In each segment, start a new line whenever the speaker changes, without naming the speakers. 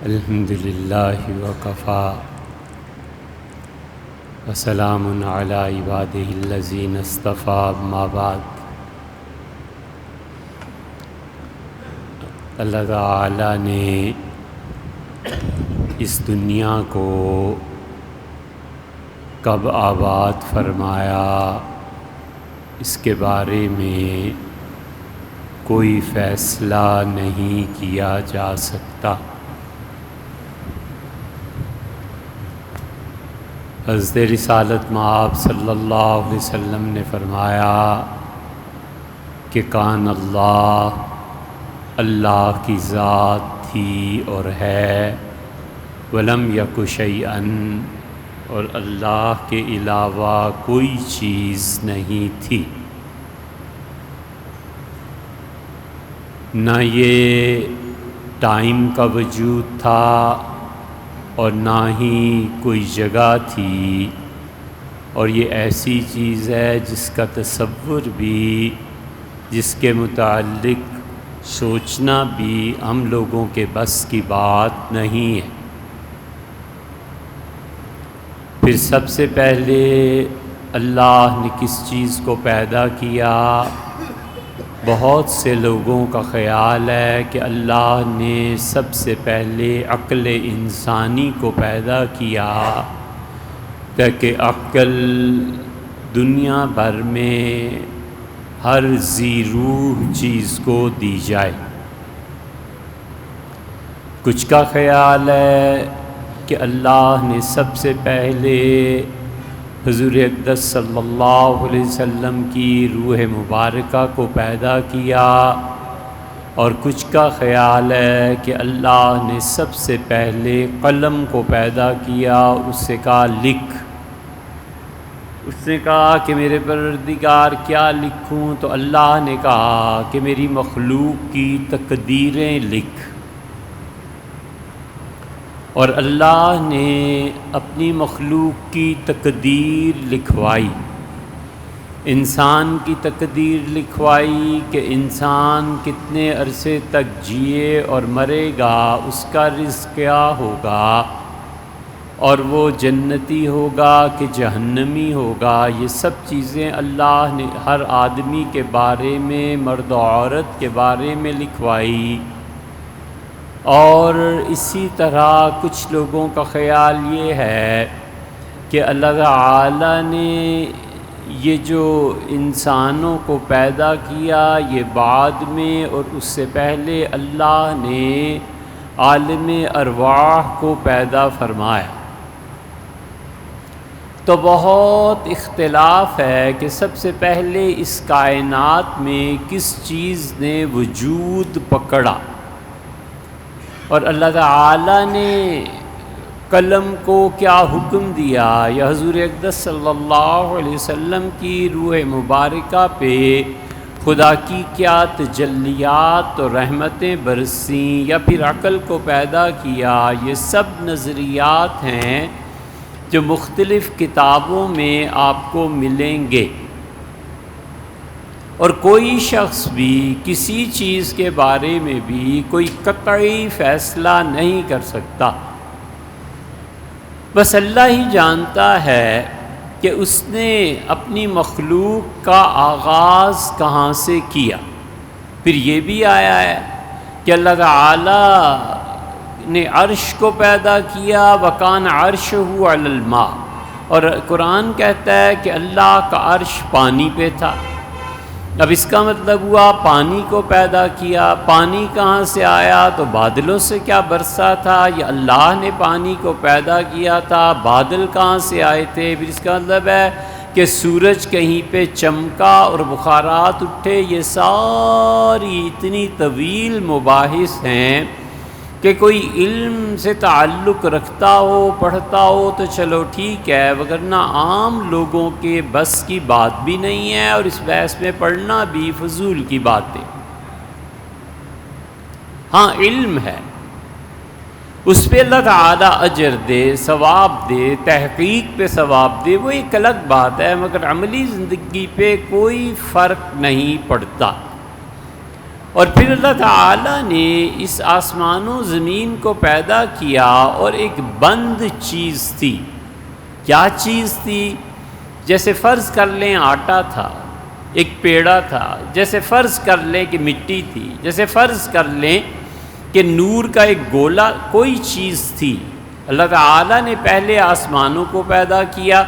الحمد للہ وکفا وسلام علی عبادہ الذین اصطفیٰ اما بعد۔ اللہ تعالیٰ نے اس دنیا کو کب آباد فرمایا اس کے بارے میں کوئی فیصلہ نہیں کیا جا سکتا۔ حضرت رسالت مآب صلی اللہ علیہ وسلم نے فرمایا کہ کان اللہ کی ذات تھی اور ہے، ولم یک شیئا، اور اللہ کے علاوہ کوئی چیز نہیں تھی۔ نہ یہ ٹائم کا وجود تھا اور نہ ہی کوئی جگہ تھی، اور یہ ایسی چیز ہے جس کا تصور بھی، جس کے متعلق سوچنا بھی ہم لوگوں کے بس کی بات نہیں ہے۔ پھر سب سے پہلے اللہ نے کس چیز کو پیدا کیا؟ بہت سے لوگوں کا خیال ہے کہ اللہ نے سب سے پہلے عقل انسانی کو پیدا کیا تاکہ عقل دنیا بھر میں ہر ذی روح چیز کو دی جائے۔ کچھ کا خیال ہے کہ اللہ نے سب سے پہلے حضور اقدس صلی اللہ علیہ وسلم کی روح مبارکہ کو پیدا کیا، اور کچھ کا خیال ہے کہ اللہ نے سب سے پہلے قلم کو پیدا کیا، اس سے کہا لکھ۔ اس نے کہا کہ میرے پروردگار کیا لکھوں؟ تو اللہ نے کہا کہ میری مخلوق کی تقدیریں لکھ۔ اور اللہ نے اپنی مخلوق کی تقدیر لکھوائی، انسان کی تقدیر لکھوائی کہ انسان کتنے عرصے تک جیے اور مرے گا، اس کا رزق کیا ہوگا، اور وہ جنتی ہوگا کہ جہنمی ہوگا۔ یہ سب چیزیں اللہ نے ہر آدمی کے بارے میں، مرد و عورت کے بارے میں لکھوائی۔ اور اسی طرح کچھ لوگوں کا خیال یہ ہے کہ اللہ تعالیٰ نے یہ جو انسانوں کو پیدا کیا یہ بعد میں، اور اس سے پہلے اللہ نے عالم ارواح کو پیدا فرمایا۔ تو بہت اختلاف ہے کہ سب سے پہلے اس کائنات میں کس چیز نے وجود پکڑا، اور اللہ تعالیٰ نے قلم کو کیا حکم دیا، یا حضور اقدس صلی اللہ علیہ وسلم کی روح مبارکہ پہ خدا کی کیا تجلیات اور رحمتیں برسیں، یا پھر عقل کو پیدا کیا۔ یہ سب نظریات ہیں جو مختلف کتابوں میں آپ کو ملیں گے، اور کوئی شخص بھی کسی چیز کے بارے میں بھی کوئی قطعی فیصلہ نہیں کر سکتا۔ بس اللہ ہی جانتا ہے کہ اس نے اپنی مخلوق کا آغاز کہاں سے کیا۔ پھر یہ بھی آیا ہے کہ اللہ تعالی نے عرش کو پیدا کیا، وَكَانَ عَرْشُهُ عَلَى الْمَاءِ، اور قرآن کہتا ہے کہ اللہ کا عرش پانی پہ تھا۔ اب اس کا مطلب ہوا پانی کو پیدا کیا۔ پانی کہاں سے آیا؟ تو بادلوں سے کیا برسا تھا؟ یہ اللہ نے پانی کو پیدا کیا تھا۔ بادل کہاں سے آئے تھے؟ پھر اس کا مطلب ہے کہ سورج کہیں پہ چمکا اور بخارات اٹھے۔ یہ ساری اتنی طویل مباحث ہیں کہ کوئی علم سے تعلق رکھتا ہو، پڑھتا ہو تو چلو ٹھیک ہے، وگرنہ عام لوگوں کے بس کی بات بھی نہیں ہے، اور اس بحث میں پڑھنا بھی فضول کی بات ہے۔ ہاں علم ہے، اس پہ اللہ تعالیٰ اجر دے، ثواب دے، تحقیق پہ ثواب دے، وہ ایک الگ بات ہے، مگر عملی زندگی پہ کوئی فرق نہیں پڑتا۔ اور پھر اللہ تعالیٰ نے اس آسمان و زمین کو پیدا کیا، اور ایک بند چیز تھی۔ کیا چیز تھی؟ جیسے فرض کر لیں آٹا تھا، ایک پیڑا تھا، جیسے فرض کر لیں کہ مٹی تھی، جیسے فرض کر لیں کہ نور کا ایک گولا، کوئی چیز تھی۔ اللہ تعالیٰ نے پہلے آسمانوں کو پیدا کیا،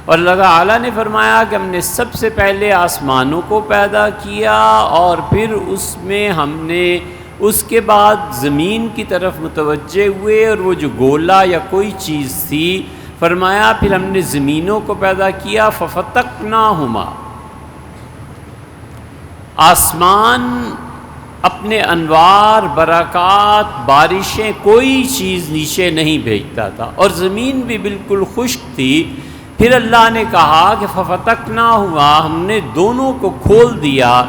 اور اللہ تعالیٰ نے فرمایا کہ ہم نے سب سے پہلے آسمانوں کو پیدا کیا، اور پھر اس میں ہم نے اس کے بعد زمین کی طرف متوجہ ہوئے، اور وہ جو گولا یا کوئی چیز تھی، فرمایا پھر ہم نے زمینوں کو پیدا کیا، ففتقناہما۔ آسمان اپنے انوار، برکات، بارشیں، کوئی چیز نیچے نہیں بھیجتا تھا، اور زمین بھی بالکل خشک تھی۔ پھر اللہ نے کہا کہ ففتقناہما، ہم نے دونوں کو کھول دیا۔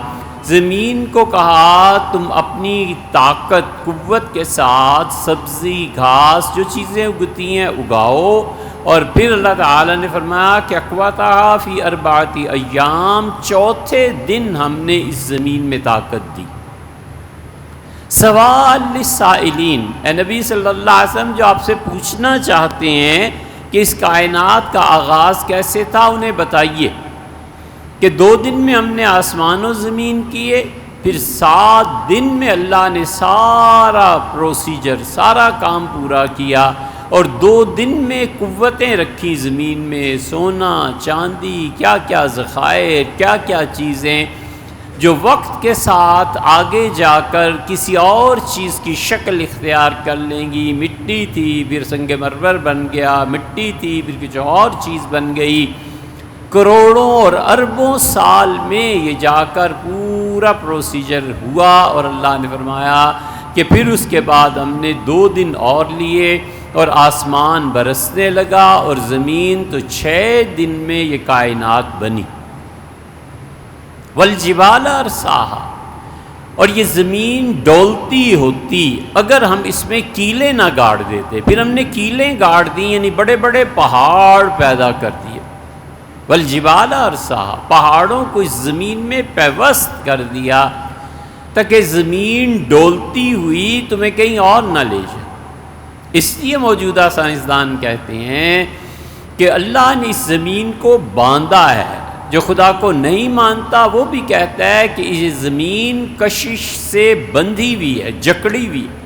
زمین کو کہا تم اپنی طاقت، قوت کے ساتھ سبزی، گھاس، جو چیزیں اگتی ہیں اگاؤ، اور پھر اللہ تعالیٰ نے فرمایا کہ اقواتہا فی اربعۃ ایام، چوتھے دن ہم نے اس زمین میں طاقت دی۔ سوال للسائلین، اے نبی صلی اللہ علیہ وسلم جو آپ سے پوچھنا چاہتے ہیں کہ اس کائنات کا آغاز کیسے تھا، انہیں بتائیے کہ 2 دن میں ہم نے آسمان و زمین کیے، پھر 7 دن میں اللہ نے سارا پروسیجر، سارا کام پورا کیا، اور 2 دن میں قوتیں رکھی زمین میں، سونا، چاندی، کیا کیا ذخائر، کیا کیا چیزیں جو وقت کے ساتھ آگے جا کر کسی اور چیز کی شکل اختیار کر لیں گی۔ مٹی تھی، پھر سنگ مرمر بن گیا، مٹی تھی، پھر کچھ اور چیز بن گئی۔ کروڑوں اور اربوں سال میں یہ جا کر پورا پروسیجر ہوا، اور اللہ نے فرمایا کہ پھر اس کے بعد ہم نے 2 دن اور لیے، اور آسمان برسنے لگا، اور زمین تو 6 دن میں یہ کائنات بنی۔ والجبال ارساہا، اور یہ زمین ڈولتی ہوتی اگر ہم اس میں کیلیں نہ گاڑ دیتے۔ پھر ہم نے کیلیں گاڑ دی، یعنی بڑے بڑے پہاڑ پیدا کر دیے۔ والجبال ارساہا، پہاڑوں کو اس زمین میں پیوست کر دیا تاکہ زمین ڈولتی ہوئی تمہیں کہیں اور نہ لے جائے۔ اس لیے موجودہ سائنسدان کہتے ہیں کہ اللہ نے اس زمین کو باندھا ہے۔ جو خدا کو نہیں مانتا وہ بھی کہتا ہے کہ یہ زمین کشش سے بندھی ہوئی ہے، جکڑی ہوئی ہے،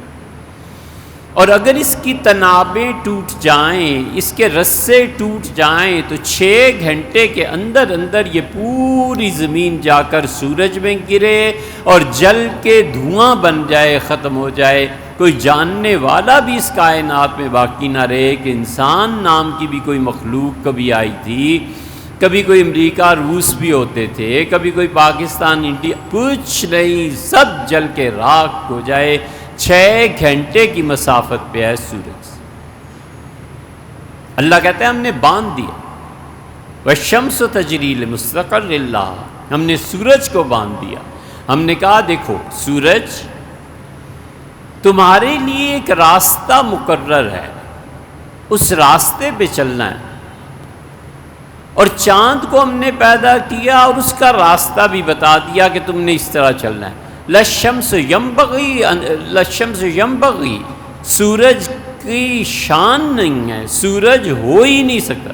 اور اگر اس کی تنابیں ٹوٹ جائیں، اس کے رسے ٹوٹ جائیں، تو 6 گھنٹے کے اندر اندر یہ پوری زمین جا کر سورج میں گرے اور جل کے دھواں بن جائے، ختم ہو جائے۔ کوئی جاننے والا بھی اس کائنات میں باقی نہ رہے کہ انسان نام کی بھی کوئی مخلوق کبھی آئی تھی۔ کبھی کوئی امریکہ، روس بھی ہوتے تھے، کبھی کوئی پاکستان، انڈیا، کچھ نہیں، سب جل کے راکھ ہو جائے۔ 6 گھنٹے کی مسافت پہ ہے سورج۔ اللہ کہتا ہے ہم نے باندھ دیا۔ والشمس تجری لمستقر لها، ہم نے سورج کو باندھ دیا۔ ہم نے کہا دیکھو سورج تمہارے لیے ایک راستہ مقرر ہے، اس راستے پہ چلنا ہے، اور چاند کو ہم نے پیدا کیا اور اس کا راستہ بھی بتا دیا کہ تم نے اس طرح چلنا ہے۔ للشمس ینبغی، سورج کی شان نہیں ہے، سورج ہو ہی نہیں سکتا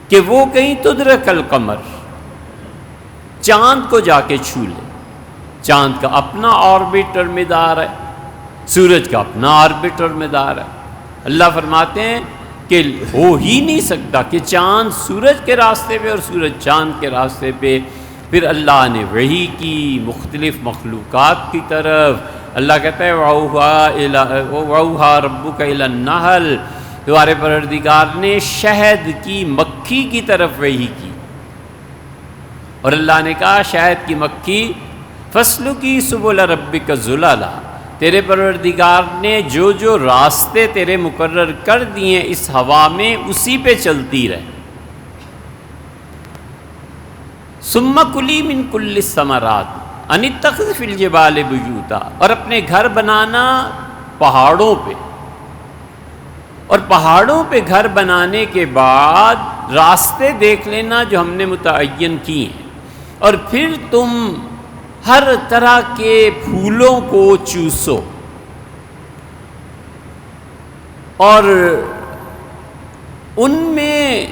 کہ وہ کہیں تدرک القمر، چاند کو جا کے چھو لے۔ چاند کا اپنا آربٹ اور مدار ہے، سورج کا اپنا آربٹ اور مدار ہے۔ اللہ فرماتے ہیں کہ ہو ہی نہیں سکتا کہ چاند سورج کے راستے پہ اور سورج چاند کے راستے پہ۔ پھر اللہ نے وحی کی مختلف مخلوقات کی طرف۔ اللہ کہتا ہے وَأَوْحَىٰ رَبُّكَ إِلَى النَّحْلِ، تمہارے پروردگار نے شہد کی مکھی کی طرف وحی کی، اور اللہ نے کہا شہد کی مکھی فَاسْلُكِي سُبُلَ رَبِّكَ ذُلَلًا، تیرے پروردگار نے جو راستے تیرے مقرر کر دیے اس ہوا میں اسی پہ چلتی رہے۔ ثُمَّ كُلِي مِن كُلِّ الثَّمَرَاتِ أَنِ اتَّخِذْ فِي الْجِبَالِ بُيُوتًا، اور اپنے گھر بنانا پہاڑوں پہ، اور پہاڑوں پہ گھر بنانے کے بعد راستے دیکھ لینا جو ہم نے متعین کیے ہیں، اور پھر تم ہر طرح کے پھولوں کو چوسو اور ان میں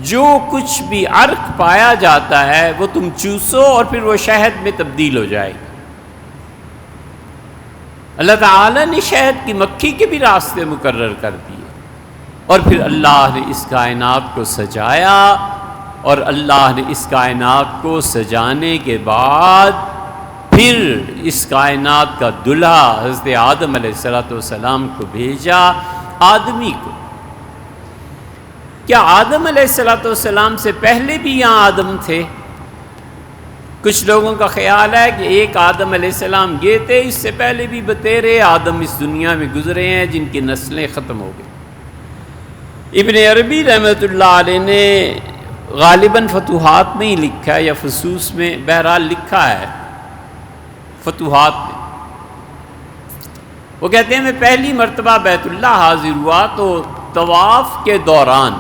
جو کچھ بھی عرق پایا جاتا ہے وہ تم چوسو اور پھر وہ شہد میں تبدیل ہو جائے گی۔ اللہ تعالیٰ نے شہد کی مکھی کے بھی راستے مقرر کر دیے، اور پھر اللہ نے اس کائنات کو سجایا، اور اللہ نے اس کائنات کو سجانے کے بعد پھر اس کائنات کا دلہا حضرت آدم علیہ السلام کو بھیجا، آدمی کو۔ کیا آدم علیہ السلام سے پہلے بھی یہاں آدم تھے؟ کچھ لوگوں کا خیال ہے کہ ایک آدم علیہ السلام یہ تھے، اس سے پہلے بھی بتیرے آدم اس دنیا میں گزرے ہیں جن کی نسلیں ختم ہو گئی۔ ابن عربی رحمۃ اللہ علیہ نے غالباً فتوحات میں ہی لکھا ہے یا فصوص میں، بہرحال لکھا ہے فتوحات میں، وہ کہتے ہیں میں پہلی مرتبہ بیت اللہ حاضر ہوا تو طواف کے دوران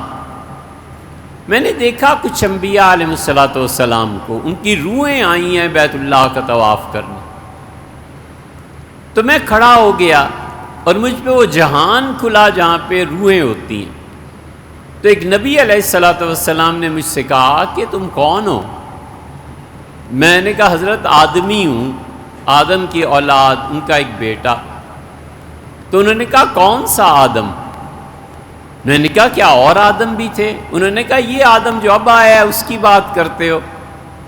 میں نے دیکھا کچھ انبیاء علیہ السلام کو، ان کی روحیں آئی ہیں بیت اللہ کا طواف کرنے، تو میں کھڑا ہو گیا اور مجھ پہ وہ جہان کھلا جہاں پہ روحیں ہوتی ہیں۔ تو ایک نبی علیہ السلام نے مجھ سے کہا کہ تم کون ہو؟ میں نے کہا حضرت آدمی ہوں، آدم کی اولاد، ان کا ایک بیٹا۔ تو انہوں نے کہا کون سا آدم؟ میں نے کہا کیا اور آدم بھی تھے؟ انہوں نے کہا یہ آدم جو اب آیا ہے اس کی بات کرتے ہو؟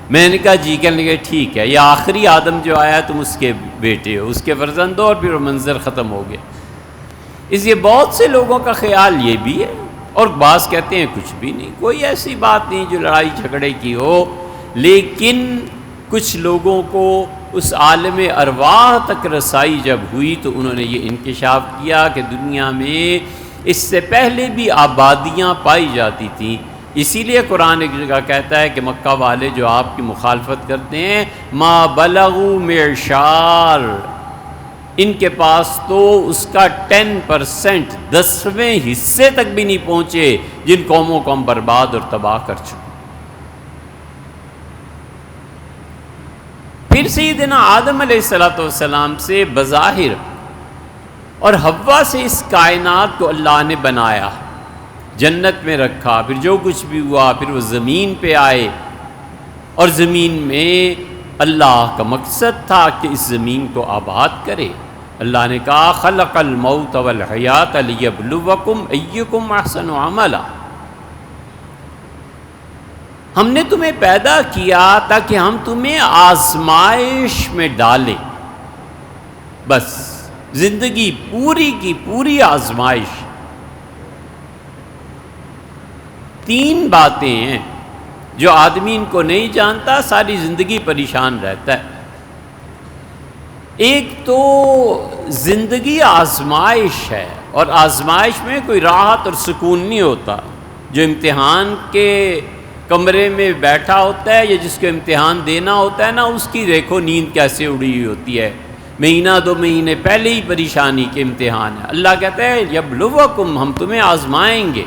میں نے کہا جی۔ کہنے لگے ٹھیک ہے، یہ آخری آدم جو آیا تم اس کے بیٹے ہو، اس کے فرزند ہو، اور پھر وہ منظر ختم ہو گیا۔ اس لیے بہت سے لوگوں کا خیال یہ بھی ہے، اور بعض کہتے ہیں کچھ بھی نہیں، کوئی ایسی بات نہیں جو لڑائی جھگڑے کی ہو، لیکن کچھ لوگوں کو اس عالم ارواح تک رسائی جب ہوئی تو انہوں نے یہ انکشاف کیا کہ دنیا میں اس سے پہلے بھی آبادیاں پائی جاتی تھیں۔ اسی لیے قرآن ایک جگہ کہتا ہے کہ مکہ والے جو آپ کی مخالفت کرتے ہیں، ما بلغوا معشار، ان کے پاس تو اس کا 10%، 10ویں حصے تک بھی نہیں پہنچے جن قوموں کو ہم برباد اور تباہ کر چکے۔ پھر سیدنا آدم علیہ السلام سے بظاہر اور حوا سے اس کائنات کو اللہ نے بنایا، جنت میں رکھا، پھر جو کچھ بھی ہوا، پھر وہ زمین پہ آئے، اور زمین میں اللہ کا مقصد تھا کہ اس زمین کو آباد کرے۔ اللہ نے کہا خلق الموت والحیات لیبلوکم ایکم احسن عملا، ہم نے تمہیں پیدا کیا تاکہ ہم تمہیں آزمائش میں ڈالیں، بس زندگی پوری کی پوری آزمائش۔ 3 باتیں ہیں جو آدمی ان کو نہیں جانتا، ساری زندگی پریشان رہتا ہے۔ ایک تو زندگی آزمائش ہے، اور آزمائش میں کوئی راحت اور سکون نہیں ہوتا۔ جو امتحان کے کمرے میں بیٹھا ہوتا ہے یا جس کو امتحان دینا ہوتا ہے نا، اس کی دیکھو نیند کیسے اڑی ہوئی ہوتی ہے، مہینہ 2 مہینے پہلے ہی پریشانی کے امتحان ہے۔ اللہ کہتا ہے یبلوکم، ہم تمہیں آزمائیں گے،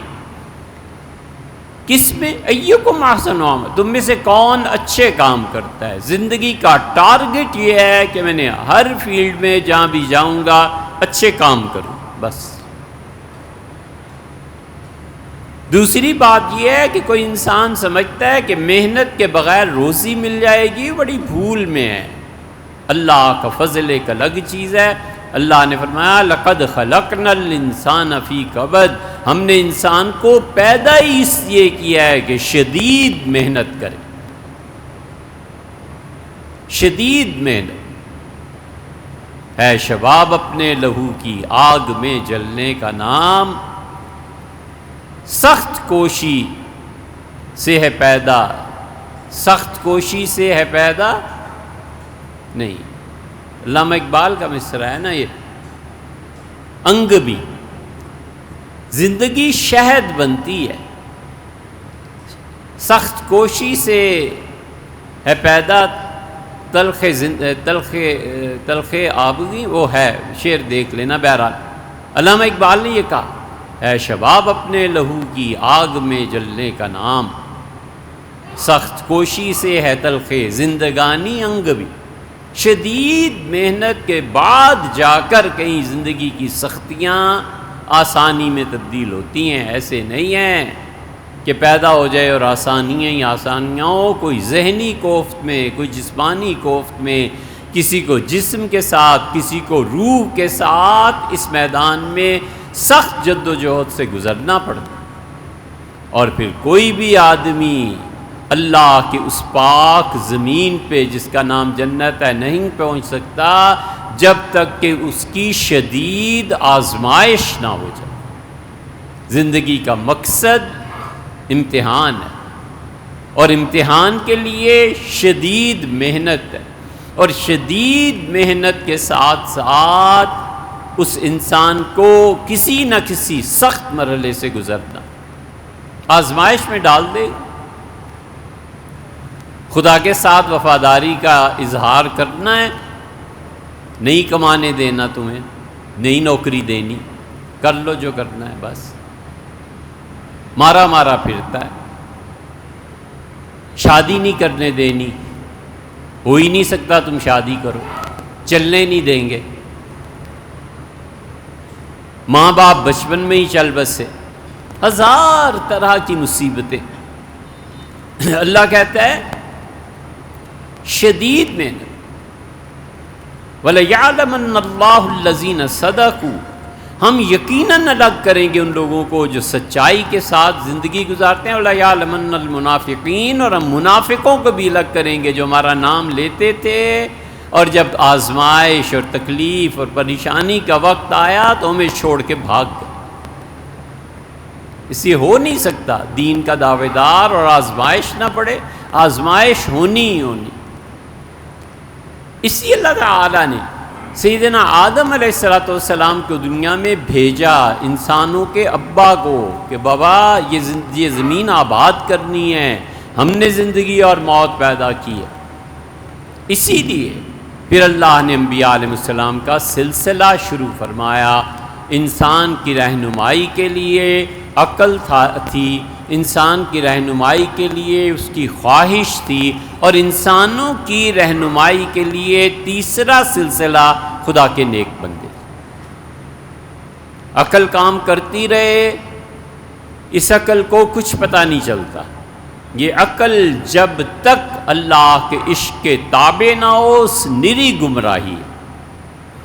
کس میں؟ ایکم احسن عملا، تم میں سے کون اچھے کام کرتا ہے۔ زندگی کا ٹارگٹ یہ ہے کہ میں نے ہر فیلڈ میں جہاں بھی جاؤں گا اچھے کام کروں، بس۔ دوسری بات یہ ہے کہ کوئی انسان سمجھتا ہے کہ محنت کے بغیر روزی مل جائے گی، بڑی بھول میں ہے۔ اللہ کا فضل ایک الگ چیز ہے۔ اللہ نے فرمایا لقد خلقنا الانسان فی کبد، ہم نے انسان کو پیدا ہی اس لیے کیا ہے کہ شدید محنت کرے، شدید محنت ہے شباب اپنے لہو کی آگ میں جلنے کا نام، سخت کوشی سے ہے پیدا، سخت کوشی سے ہے پیدا نہیں۔ علامہ اقبال کا مصرع ہے نا یہ، انگ بھی زندگی شہد بنتی ہے، سخت کوشی سے ہے پیدا تلخ آبگی، وہ ہے شعر دیکھ لینا۔ بہرحال علامہ اقبال نے یہ کہا اے شباب اپنے لہو کی آگ میں جلنے کا نام، سخت کوشی سے ہے تلخ زندگانی انگ بھی۔ شدید محنت کے بعد جا کر کہیں زندگی کی سختیاں آسانی میں تبدیل ہوتی ہیں. ایسے نہیں ہیں کہ پیدا ہو جائے اور آسانیاں ہی آسانیاں ہو. کوئی ذہنی کوفت میں، کوئی جسمانی کوفت میں، کسی کو جسم کے ساتھ، کسی کو روح کے ساتھ اس میدان میں سخت جد و جہد سے گزرنا پڑتا. اور پھر کوئی بھی آدمی اللہ کے اس پاک زمین پہ جس کا نام جنت ہے نہیں پہنچ سکتا جب تک کہ اس کی شدید آزمائش نہ ہو جائے. زندگی کا مقصد امتحان ہے، اور امتحان کے لیے شدید محنت ہے، اور شدید محنت کے ساتھ ساتھ اس انسان کو کسی نہ کسی سخت مرحلے سے گزرنا، آزمائش میں ڈال دے. خدا کے ساتھ وفاداری کا اظہار کرنا ہے، نہیں کمانے دینا، تمہیں نہیں نوکری دینی، کر لو جو کرنا ہے، بس مارا مارا پھرتا ہے. شادی نہیں کرنے دینی، ہو ہی نہیں سکتا تم شادی کرو، چلنے نہیں دیں گے. ماں باپ بچپن میں ہی چل بسے، ہزار طرح کی مصیبتیں. اللہ کہتا ہے شدید محنت. وَلَيَعْلَمَنَّ اللَّهُ الَّذِينَ صَدَقُوا، ہم یقیناً الگ کریں گے ان لوگوں کو جو سچائی کے ساتھ زندگی گزارتے ہیں. وَلَيَعْلَمَنَّ الْمُنَافِقِينَ، اور ہم منافقوں کو بھی الگ کریں گے جو ہمارا نام لیتے تھے، اور جب آزمائش اور تکلیف اور پریشانی کا وقت آیا تو ہمیں چھوڑ کے بھاگ گئے. اس لیے ہو نہیں سکتا دین کا دعوے دار اور آزمائش نہ پڑے. آزمائش ہونی ہی ہونی. اسی اللہ تعالیٰ نے سیدنا آدم علیہ السلام کو دنیا میں بھیجا، انسانوں کے ابا کو، کہ بابا یہ زمین آباد کرنی ہے، ہم نے زندگی اور موت پیدا کی ہے. اسی لیے پھر اللہ نے انبیاء علیہ السلام کا سلسلہ شروع فرمایا. انسان کی رہنمائی کے لیے عقل تھی، انسان کی رہنمائی کے لیے اس کی خواہش تھی، اور انسانوں کی رہنمائی کے لیے تیسرا سلسلہ خدا کے نیک بندے. عقل کام کرتی رہے، اس عقل کو کچھ پتہ نہیں چلتا. یہ عقل جب تک اللہ کے عشق کے تابع نہ ہو نری گمراہی ہے.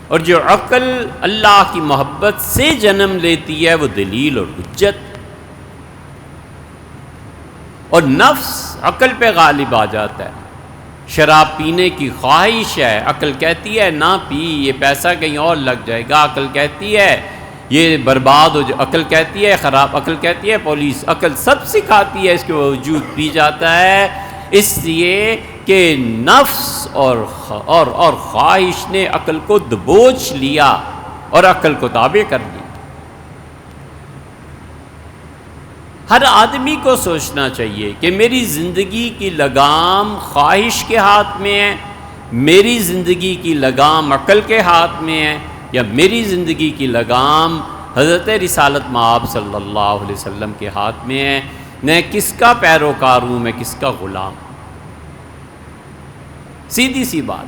اور جو عقل اللہ کی محبت سے جنم لیتی ہے وہ دلیل اور حجت. اور نفس عقل پہ غالب آ جاتا ہے. شراب پینے کی خواہش ہے، عقل کہتی ہے نہ پی، یہ پیسہ کہیں اور لگ جائے گا. عقل کہتی ہے یہ برباد ہو جائے، عقل کہتی ہے خراب، عقل کہتی ہے پولیس، عقل سب سکھاتی ہے، اس کے باوجود پی جاتا ہے. اس لیے کہ نفس اور خواہش نے عقل کو دبوچ لیا اور عقل کو تابع کر دیا. ہر آدمی کو سوچنا چاہیے کہ میری زندگی کی لگام خواہش کے ہاتھ میں ہے، میری زندگی کی لگام عقل کے ہاتھ میں ہے، یا میری زندگی کی لگام حضرت رسالت مآب صلی اللہ علیہ وسلم کے ہاتھ میں ہے. میں کس کا پیروکار ہوں، میں کس کا غلام. سیدھی سی بات.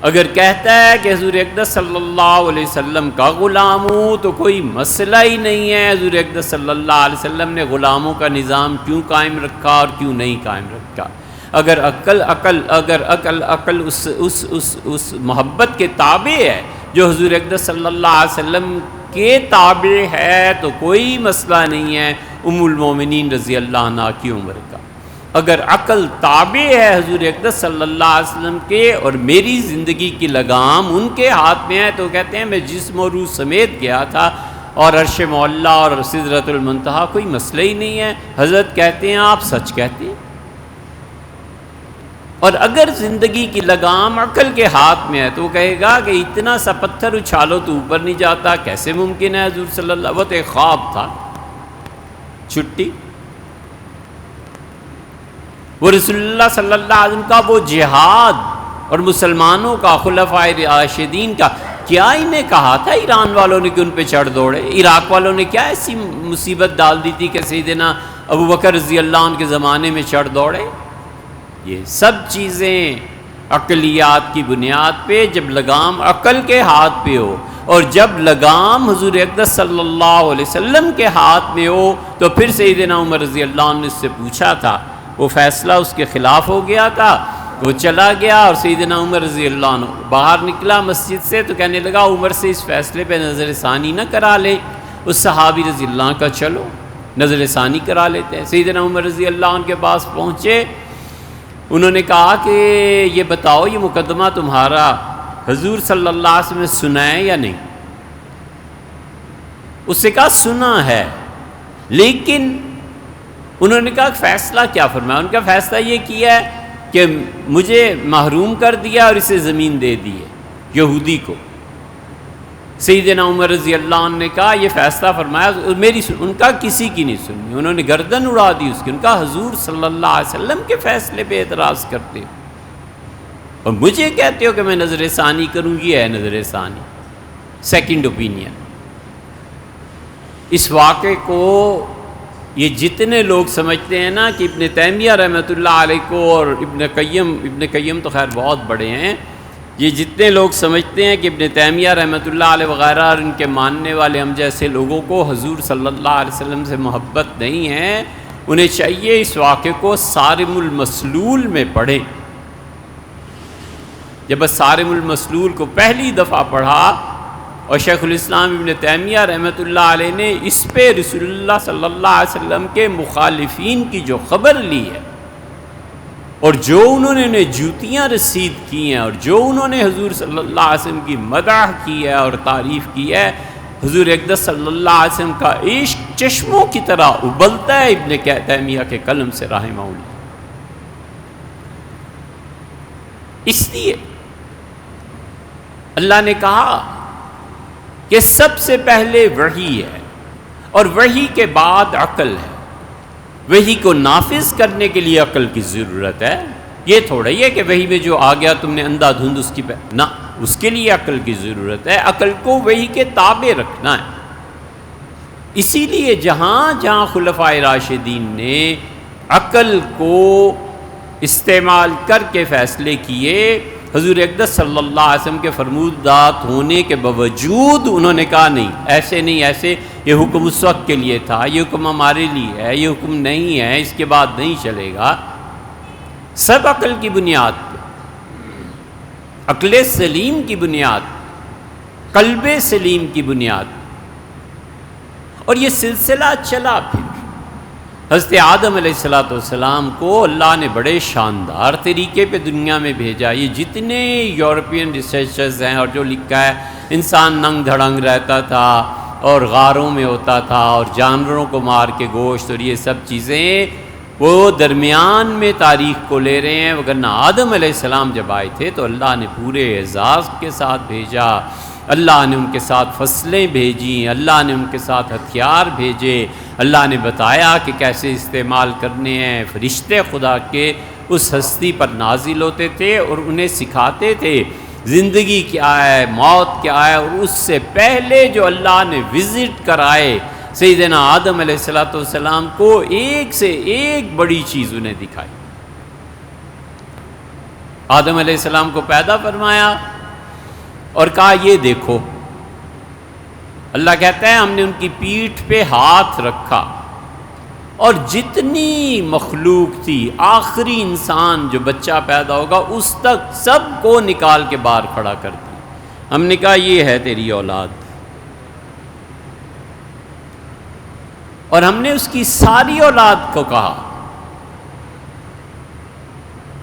اگر کہتا ہے کہ حضور اقدس صلی اللہ علیہ وسلم کا غلام ہوں تو کوئی مسئلہ ہی نہیں ہے. حضور اقدس صلی اللہ علیہ وسلم نے غلاموں کا نظام کیوں قائم رکھا اور کیوں نہیں قائم رکھا. اگر عقل اس محبت کے تابع ہے جو حضور اقدس صلی اللہ علیہ وسلم کے تابع ہے تو کوئی مسئلہ نہیں ہے ام المومنین رضی اللہ عنہ کی عمر کا. اگر عقل تابع ہے حضور اقدس صلی اللہ علیہ وسلم کے اور میری زندگی کی لگام ان کے ہاتھ میں ہے تو کہتے ہیں میں جسم و روح سمیت گیا تھا اور عرش معلیٰ اور سدرۃ المنتہا کوئی مسئلہ ہی نہیں ہے. حضرت کہتے ہیں آپ سچ کہتے ہیں. اور اگر زندگی کی لگام عقل کے ہاتھ میں ہے تو وہ کہے گا کہ اتنا سا پتھر اچھالو تو اوپر نہیں جاتا، کیسے ممکن ہے حضور صلی اللہ، وہ تو ایک خواب تھا، چھٹی. وہ رسول اللہ صلی اللہ علیہ وسلم کا وہ جہاد اور مسلمانوں کا خلفائے راشدین کا کیا انہیں کہا تھا ایران والوں نے کہ ان پہ چڑھ دوڑے؟ عراق والوں نے کیا ایسی مصیبت ڈال دی تھی کہ سیدنا ابو بکر رضی اللہ عنہ کے زمانے میں چڑھ دوڑے؟ یہ سب چیزیں عقلیات کی بنیاد پہ، جب لگام عقل کے ہاتھ پہ ہو، اور جب لگام حضور اقدس صلی اللہ علیہ وسلم کے ہاتھ میں ہو، تو پھر سیدنا عمر رضی اللہ عنہ نے اس سے پوچھا تھا، وہ فیصلہ اس کے خلاف ہو گیا تھا، وہ چلا گیا، اور سیدنا عمر رضی اللہ عنہ باہر نکلا مسجد سے تو کہنے لگا عمر سے اس فیصلے پہ نظر ثانی نہ کرا لے، اس صحابی رضی اللہ عنہ کا چلو نظر ثانی کرا لیتے ہیں۔ سیدنا عمر رضی اللہ عنہ کے پاس پہنچے، انہوں نے کہا کہ یہ بتاؤ یہ مقدمہ تمہارا حضور صلی اللہ علیہ وسلم نے سنا ہے یا نہیں؟ اس سے کہا سنا ہے، لیکن انہوں نے کہا فیصلہ کیا فرمایا؟ ان کا فیصلہ یہ کیا ہے کہ مجھے محروم کر دیا اور اسے زمین دے دی ہے یہودی کو۔ سیدنا عمر رضی اللہ عنہ نے کہا یہ فیصلہ فرمایا، ان کا کسی کی نہیں سنی، انہوں نے گردن اڑا دی اس کی، ان کا حضور صلی اللہ علیہ وسلم کے فیصلے پہ اعتراض کرتے ہو اور مجھے کہتے ہو کہ میں نظر ثانی کروں گی، ہے نظر ثانی، سیکنڈ اوپینین۔ اس واقعے کو یہ جتنے لوگ سمجھتے ہیں نا کہ ابن تیمیہ رحمۃ اللہ علیہ کو اور ابن قیم تو خیر بہت بڑے ہیں، یہ جتنے لوگ سمجھتے ہیں کہ ابن تیمیہ رحمۃ اللہ علیہ وغیرہ اور ان کے ماننے والے ہم جیسے لوگوں کو حضور صلی اللہ علیہ وسلم سے محبت نہیں ہے، انہیں چاہیے اس واقعے کو صارم المسلول میں پڑھیں۔ جب بس صارم المسلول کو پہلی دفعہ پڑھا اور شیخ الاسلام ابن تیمیہ رحمۃ اللہ علیہ نے اس پہ رسول اللہ صلی اللہ علیہ وسلم کے مخالفین کی جو خبر لی ہے اور جو انہوں نے انہیں جوتیاں رسید کی ہیں اور جو انہوں نے حضور صلی اللہ علیہ وسلم کی مدح کی ہے اور تعریف کی ہے، حضور اقدس صلی اللہ علیہ وسلم کا عشق چشموں کی طرح ابلتا ہے ابن تیمیہ کے قلم سے رحمہ اللہ۔ اس لیے اللہ نے کہا کہ سب سے پہلے وحی ہے اور وحی کے بعد عقل ہے۔ وحی کو نافذ کرنے کے لیے عقل کی ضرورت ہے، یہ تھوڑا ہی ہے کہ وحی میں جو آ گیا تم نے اندھا دھند اس کی نہ، اس کے لیے عقل کی ضرورت ہے، عقل کو وحی کے تابع رکھنا ہے۔ اسی لیے جہاں جہاں خلفائے راشدین نے عقل کو استعمال کر کے فیصلے کیے، حضور اقدس صلی اللہ علیہ وسلم کے فرمودات ہونے کے باوجود انہوں نے کہا نہیں، ایسے نہیں، ایسے یہ حکم اس وقت کے لیے تھا، یہ حکم ہمارے لیے ہے، یہ حکم نہیں ہے، اس کے بعد نہیں چلے گا۔ سب عقل کی بنیاد پہ، عقل سلیم کی بنیاد، قلب سلیم کی بنیاد، اور یہ سلسلہ چلا پھر۔ حضرت آدم علیہ السلام کو اللہ نے بڑے شاندار طریقے پہ دنیا میں بھیجا۔ یہ جتنے یورپین ریسرچرز ہیں اور جو لکھا ہے انسان ننگ دھڑنگ رہتا تھا اور غاروں میں ہوتا تھا اور جانوروں کو مار کے گوشت اور یہ سب چیزیں، وہ درمیان میں تاریخ کو لے رہے ہیں، وگرنہ آدم علیہ السلام جب آئے تھے تو اللہ نے پورے اعزاز کے ساتھ بھیجا، اللہ نے ان کے ساتھ فصلیں بھیجیں، اللہ نے ان کے ساتھ ہتھیار بھیجے، اللہ نے بتایا کہ کیسے استعمال کرنے ہیں۔ فرشتے خدا کے اس ہستی پر نازل ہوتے تھے اور انہیں سکھاتے تھے زندگی کیا ہے، موت کیا ہے، اور اس سے پہلے جو اللہ نے وزٹ کرائے سیدنا آدم علیہ السلام کو، ایک سے ایک بڑی چیز انہیں دکھائی۔ آدم علیہ السلام کو پیدا فرمایا اور کہا یہ دیکھو، اللہ کہتا ہے ہم نے ان کی پیٹھ پہ ہاتھ رکھا اور جتنی مخلوق تھی، آخری انسان جو بچہ پیدا ہوگا اس تک سب کو نکال کے باہر کھڑا کر دیا۔ ہم نے کہا یہ ہے تیری اولاد، اور ہم نے اس کی ساری اولاد کو کہا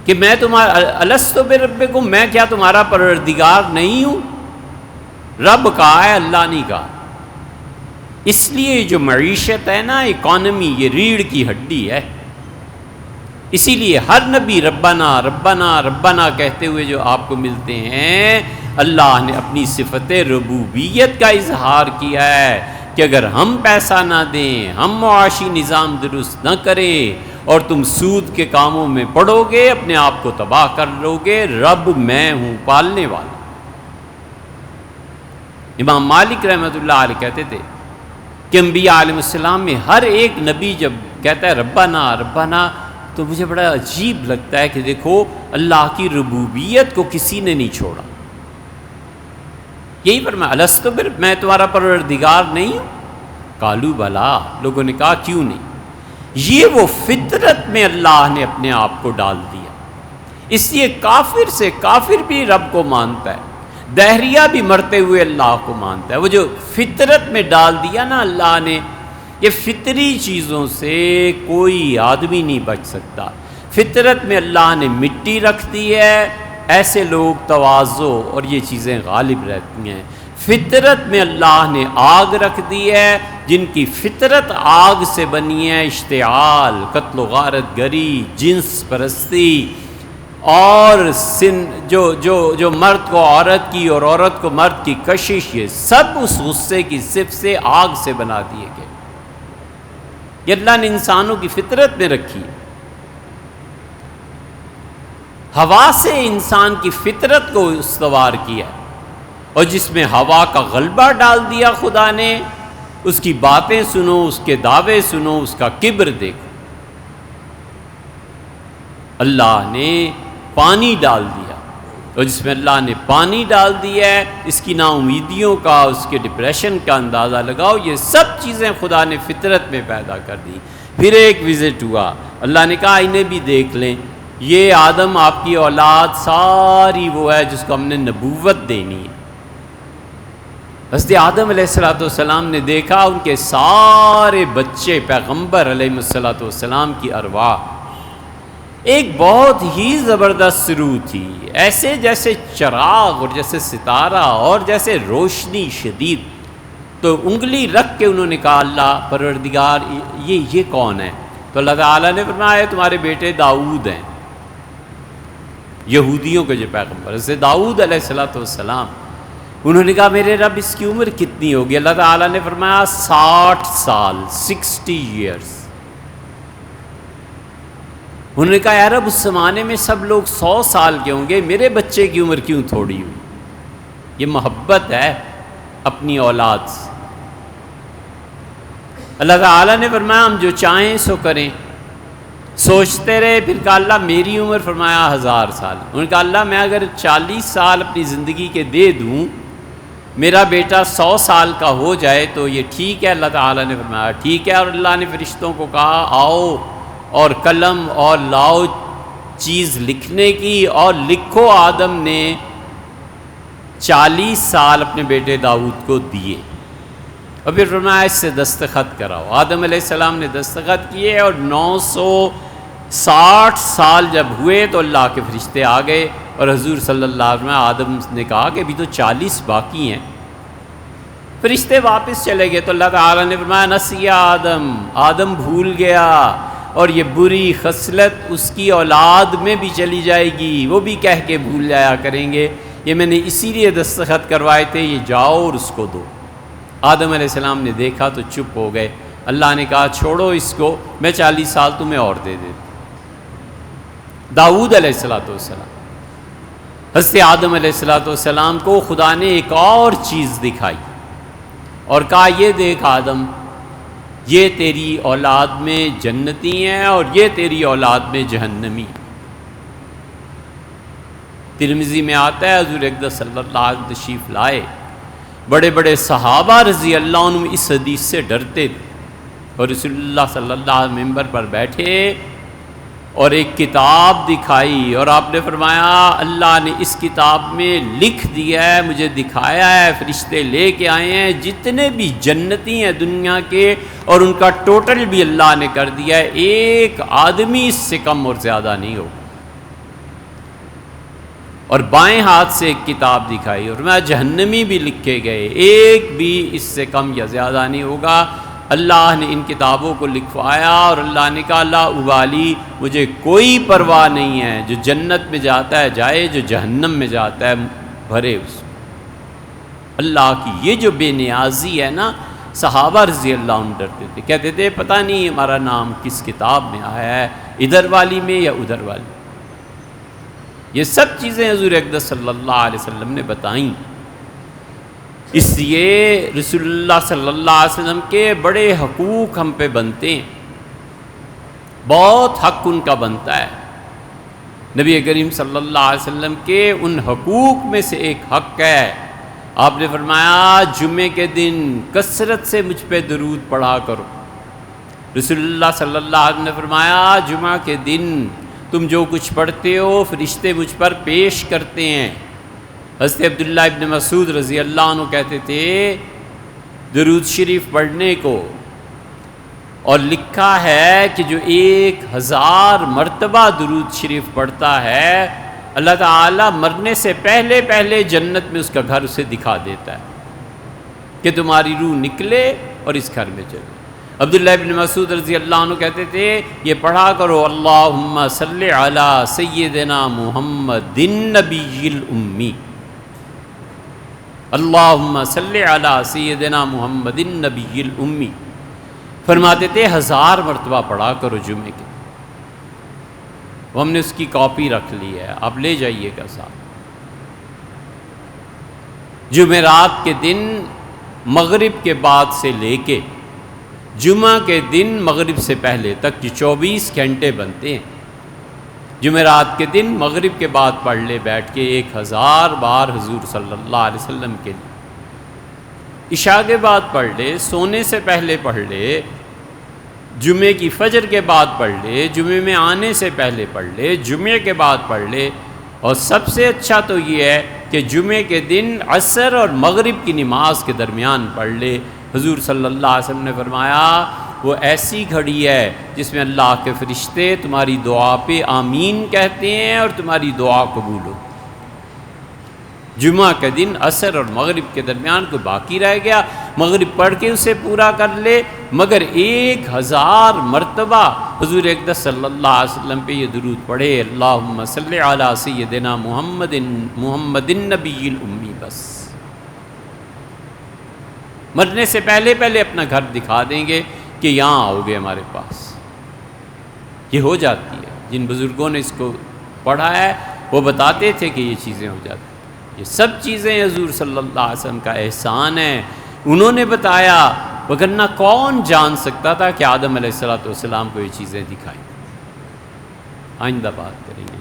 کہ میں تمہارا الستو بربکم، میں کیا تمہارا پروردگار نہیں ہوں؟ رب کہا ہے، اللہ نہیں کہا۔ اس لیے جو معیشت ہے نا، اکانومی، یہ ریڑھ کی ہڈی ہے۔ اسی لیے ہر نبی ربنا ربنا ربنا کہتے ہوئے جو آپ کو ملتے ہیں، اللہ نے اپنی صفت ربوبیت کا اظہار کیا ہے کہ اگر ہم پیسہ نہ دیں، ہم معاشی نظام درست نہ کریں اور تم سود کے کاموں میں پڑو گے، اپنے آپ کو تباہ کر لو گے، رب میں ہوں پالنے والا۔ امام مالک رحمۃ اللہ علیہ کہتے تھے کہ انبیاء علیہ السلام میں ہر ایک نبی جب کہتا ہے ربنا ربنا تو مجھے بڑا عجیب لگتا ہے کہ دیکھو اللہ کی ربوبیت کو کسی نے نہیں چھوڑا. یہی فرمایا الست میں تمہارا پروردگار نہیں ہوں؟ قالوا بلا، لوگوں نے کہا کیوں نہیں. یہ وہ فطرت میں اللہ نے اپنے آپ کو ڈال دیا. اس لیے کافر سے کافر بھی رب کو مانتا ہے، دہریہ بھی مرتے ہوئے اللہ کو مانتا ہے. وہ جو فطرت میں ڈال دیا نا اللہ نے، یہ فطری چیزوں سے کوئی آدمی نہیں بچ سکتا. فطرت میں اللہ نے مٹی رکھ دی ہے، ایسے لوگ تواضع اور یہ چیزیں غالب رہتی ہیں. فطرت میں اللہ نے آگ رکھ دی ہے، جن کی فطرت آگ سے بنی ہے، اشتعال، قتل و غارت گری، جنس پرستی، اور جو مرد کو عورت کی اور عورت کو مرد کی کشش، یہ سب اس غصے کی صف سے آگ سے بنا دیے گئے. یہ اللہ نے انسانوں کی فطرت میں رکھی. ہوا سے انسان کی فطرت کو استوار کیا، اور جس میں ہوا کا غلبہ ڈال دیا خدا نے، اس کی باتیں سنو، اس کے دعوے سنو، اس کا کبر دیکھو. اللہ نے پانی ڈال دیا، اور جس میں اللہ نے پانی ڈال دیا ہے، اس کی نا امیدیوں کا، اس کے ڈپریشن کا اندازہ لگاؤ. یہ سب چیزیں خدا نے فطرت میں پیدا کر دی. پھر ایک وزٹ ہوا، اللہ نے کہا انہیں بھی دیکھ لیں. یہ آدم آپ کی اولاد ساری وہ ہے جس کو ہم نے نبوت دینی ہے. حضرت آدم علیہ السلام نے دیکھا ان کے سارے بچے پیغمبر علیہ السلام کی ارواح. ایک بہت ہی زبردست روح تھی، ایسے جیسے چراغ اور جیسے ستارہ اور جیسے روشنی شدید. تو انگلی رکھ کے انہوں نے کہا اللہ پروردگار یہ کون ہے؟ تو اللہ تعالیٰ نے فرمایا تمہارے بیٹے داؤد ہیں، یہودیوں کے جو پیغمبر حضرت داؤد علیہ السلام. انہوں نے کہا میرے رب اس کی عمر کتنی ہوگی؟ اللہ تعالیٰ نے فرمایا 60 سال، 60 ایئرس. انہوں نے کہا یا رب اس زمانے میں سب لوگ 100 سال کے ہوں گے، میرے بچے کی عمر کیوں تھوڑی ہوئی؟ یہ محبت ہے اپنی اولاد سے. اللہ تعالیٰ نے فرمایا ہم جو چاہیں سو کریں. سوچتے رہے، پھر کہا اللہ میری عمر، فرمایا 1000 سال. انہوں نے کہا اللہ میں اگر 40 سال اپنی زندگی کے دے دوں، میرا بیٹا 100 سال کا ہو جائے تو یہ ٹھیک ہے؟ اللہ تعالیٰ نے فرمایا ٹھیک ہے. اور اللہ نے فرشتوں کو کہا آؤ اور قلم اور لاؤ چیز لکھنے کی، اور لکھو. آدم نے 40 سال اپنے بیٹے داؤد کو دیے، اور پھر فرمایا اس سے دستخط کراؤ. آدم علیہ السلام نے دستخط کیے، اور 960 سال جب ہوئے تو اللہ کے فرشتے آ گئے، اور حضور صلی اللہ علیہ وسلم آدم نے کہا کہ ابھی تو 40 باقی ہیں. فرشتے واپس چلے گئے تو اللہ تعالیٰ نے فرمایا نسی آدم بھول گیا، اور یہ بری خصلت اس کی اولاد میں بھی چلی جائے گی، وہ بھی کہہ کے بھول جایا کریں گے. یہ میں نے اسی لیے دستخط کروائے تھے، یہ جاؤ اور اس کو دو. آدم علیہ السلام نے دیکھا تو چپ ہو گئے. اللہ نے کہا چھوڑو اس کو، میں 40 سال تمہیں اور دے دیتا. داؤد علیہ السلام، حضرت آدم علیہ السلام کو خدا نے ایک اور چیز دکھائی اور کہا یہ دیکھ آدم، یہ تیری اولاد میں جنتی ہیں اور یہ تیری اولاد میں جہنمی. ترمذی میں آتا ہے حضور اقدس صلی اللہ علیہ وسلم تشریف لائے، بڑے بڑے صحابہ رضی اللہ عنہم اس حدیث سے ڈرتے تھے، اور رسول اللہ صلی اللہ علیہ وسلم ممبر پر بیٹھے اور ایک کتاب دکھائی، اور آپ نے فرمایا اللہ نے اس کتاب میں لکھ دیا ہے، مجھے دکھایا ہے، فرشتے لے کے آئے ہیں، جتنے بھی جنتی ہیں دنیا کے، اور ان کا ٹوٹل بھی اللہ نے کر دیا ہے، ایک آدمی اس سے کم اور زیادہ نہیں ہوگا. اور بائیں ہاتھ سے ایک کتاب دکھائی اور میں جہنمی بھی لکھے گئے، ایک بھی اس سے کم یا زیادہ نہیں ہوگا. اللہ نے ان کتابوں کو لکھوایا اور اللہ نے کہا لا ابالی، مجھے کوئی پرواہ نہیں ہے، جو جنت میں جاتا ہے جائے، جو جہنم میں جاتا ہے بھرے اس کو. اللہ کی یہ جو بے نیازی ہے نا، صحابہ رضی اللہ عنہ ڈرتے تھے، کہتے تھے پتہ نہیں ہمارا نام کس کتاب میں آیا ہے، ادھر والی میں یا ادھر والی. یہ سب چیزیں حضور اقدس صلی اللہ علیہ وسلم نے بتائیں. اس لیے رسول اللہ صلی اللہ علیہ وسلم کے بڑے حقوق ہم پہ بنتے ہیں. بہت حق ان کا بنتا ہے۔ نبی کریم صلی اللہ علیہ وسلم کے ان حقوق میں سے ایک حق ہے، آپ نے فرمایا جمعے کے دن کثرت سے مجھ پہ درود پڑھا کرو۔ رسول اللہ صلی اللہ علیہ وسلم نے فرمایا جمعہ کے دن تم جو کچھ پڑھتے ہو فرشتے مجھ پر پیش کرتے ہیں۔ حضرت عبداللہ ابن مسعود رضی اللہ عنہ کہتے تھے درود شریف پڑھنے کو، اور لکھا ہے کہ جو 1000 مرتبہ درود شریف پڑھتا ہے اللہ تعالیٰ مرنے سے پہلے پہلے جنت میں اس کا گھر اسے دکھا دیتا ہے کہ تمہاری روح نکلے اور اس گھر میں چلے۔ عبداللہ ابن مسعود رضی اللہ عنہ کہتے تھے یہ پڑھا کرو اللہم صلی علی سیدنا محمد النبی الامی، اللہم صلی علی سیدنا محمد النبی الامی، فرماتے تھے 1000 مرتبہ پڑھا کرو جمعے کے۔ وہ ہم نے اس کی کاپی رکھ لی ہے، آپ لے جائیے گا ساتھ۔ جمعرات کے دن مغرب کے بعد سے لے کے جمعہ کے دن مغرب سے پہلے تک جو 24 گھنٹے بنتے ہیں، جمعرات کے دن مغرب کے بعد پڑھ لے بیٹھ کے 1000 بار حضور صلی اللہ علیہ وسلم کے لیے، عشاء کے بعد پڑھ لے، سونے سے پہلے پڑھ لے، جمعے کی فجر کے بعد پڑھ لے، جمعے میں آنے سے پہلے پڑھ لے، جمعے کے بعد پڑھ لے، اور سب سے اچھا تو یہ ہے کہ جمعے کے دن عصر اور مغرب کی نماز کے درمیان پڑھ لے۔ حضور صلی اللہ علیہ وسلم نے فرمایا وہ ایسی گھڑی ہے جس میں اللہ کے فرشتے تمہاری دعا پہ آمین کہتے ہیں اور تمہاری دعا قبول ہو۔ جمعہ کے دن عصر اور مغرب کے درمیان کوئی باقی رہ گیا مغرب پڑھ کے اسے پورا کر لے، مگر 1000 مرتبہ حضور اقدس صلی اللہ علیہ وسلم پہ یہ درود پڑھے اللہم صلی علی سیدنا محمد النبی الامی، بس مرنے سے پہلے پہلے اپنا گھر دکھا دیں گے کہ یہاں آؤ گے ہمارے پاس۔ یہ ہو جاتی ہے، جن بزرگوں نے اس کو پڑھا ہے وہ بتاتے تھے کہ یہ چیزیں ہو جاتی ہیں۔ یہ سب چیزیں حضور صلی اللہ علیہ وسلم کا احسان ہے، انہوں نے بتایا، وگرنہ کون جان سکتا تھا کہ آدم علیہ السلام کو یہ چیزیں دکھائیں۔ آئندہ بات کریں گے۔